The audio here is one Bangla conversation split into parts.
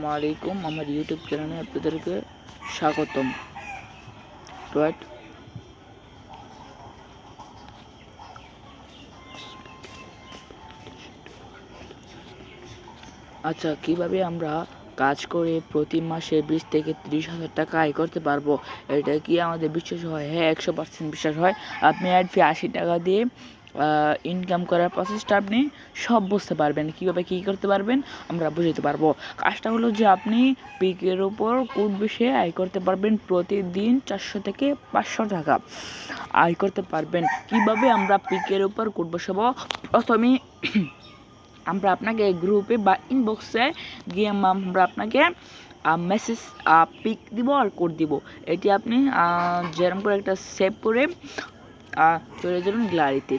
আসসালামু আলাইকুম। আমার ইউটিউব চ্যানেলে আপনাদেরকে স্বাগতম। রাইট, আচ্ছা, কিভাবে আমরা কাজ করে প্রতি মাসে 20 থেকে 30,000 টাকা আয় করতে পারবো? এটা কি আমাদের বিশ্বাস হয়? হ্যাঁ, 100% বিশ্বাস হয়। আপনি অ্যাড ফি 80 টাকা দিয়ে ইনকাম করার প্রসেসটা আপনি সব বুঝতে পারবেন। কীভাবে কী করতে পারবেন আমরা বুঝতে পারবো। কাজটা হলো যে আপনি পিকের উপর কোড বসে আয় করতে পারবেন প্রতিদিন 400 থেকে 500 টাকা আয় করতে পারবেন। কিভাবে আমরা পিকের উপর কোড বসাবো? প্রথমে আমরা আপনাকে গ্রুপে বা ইনবক্সে গিয়ে আমরা আপনাকে মেসেজ পিক দিব আর কোড দিব। এটি আপনি যেরকম করে একটা সেভ করে চলে যাবেন গ্যালারিতে।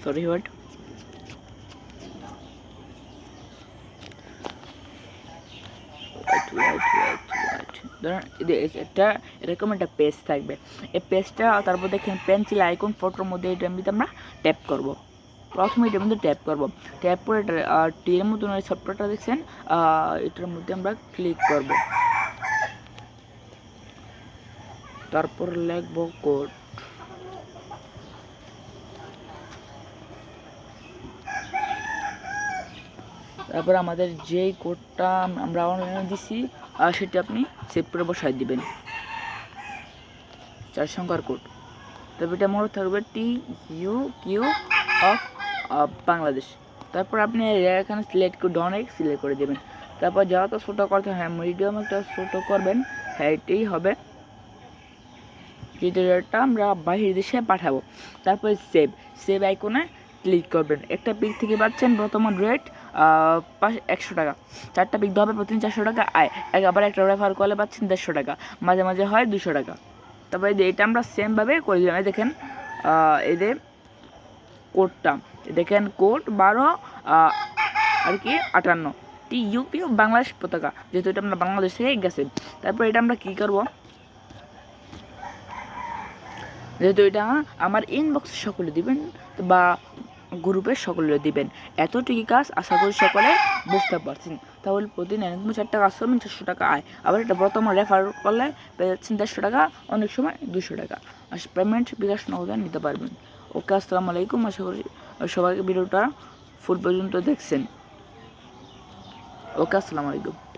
সরি হোয়াট ধরুন এটা এরকম একটা পেজ থাকবে। এই পেজটা তারপর দেখেন পেন্সিল আইকন ফটোর মধ্যে এটার মধ্যে আমরা ট্যাপ করব। প্রথমে এটার মধ্যে ট্যাপ করব। ট্যাপ করে টির মতন সফটওয়্যারটা দেখছেন, এটার মধ্যে আমরা ক্লিক করব। তারপর লিখব কোড। তারপর আমাদের যেই কোডটা আমরা অনলাইনে দিছি সেটা আপনি সেভ করে বসাই দিবেন, 4 সংখ্যার কোড। তবে এটা মনে থাকবে TUQ অফ বাংলাদেশ। তারপর আপনি এখানে সিলেক্ট করে ডনেক সিলেক্ট করে দেবেন। তারপর যা তো ছোটো করতে হয় মিডিয়াম একটা ছোটো করবেন, হ্যাঁ এটাই হবে। ভিডিওটা আমরা বাহির দেশে পাঠাবো। তারপর সেভ আইকনে ক্লিক করবেন। একটা পিক থেকে পাচ্ছেন বর্তমান রেট 100 টাকা। 4টা পিক হবে প্রতিদিন 400 টাকা আয়। আবার একটা রেফার করলে পাচ্ছেন 150 টাকা, মাঝে মাঝে হয় 200 টাকা। তারপরে এটা আমরা সেমভাবে করে দিলাম। দেখেন এদের কোডটা দেখেন, কোড 12 আর কি 58 TUP বাংলাদেশ পতাকা, যেহেতু এটা আমরা বাংলাদেশ থেকে গেছে। তারপর এটা আমরা কী করবো, যেহেতু এটা আমার ইনবক্সে সকলে দিবেন বা গ্রুপের সকলে দিবেন। এতটুকু কাজ আশা করি সকলে বুঝতে পারছেন। তাহলে প্রতিদিন এরকম 4টা কাজ করবেন, 400 টাকা আয়। আবার এটা বর্তমানে রেফার করলে পেয়ে যাচ্ছেন 150 টাকা, অনেক সময় 200 টাকা। আর পেমেন্ট বিকাশ নগদে নিতে পারবেন। ওকে, আসসালামু আলাইকুম। আশা করি সবাইকে ভিডিওটা ফুল পর্যন্ত দেখছেন। ওকে, আসসালামু আলাইকুম।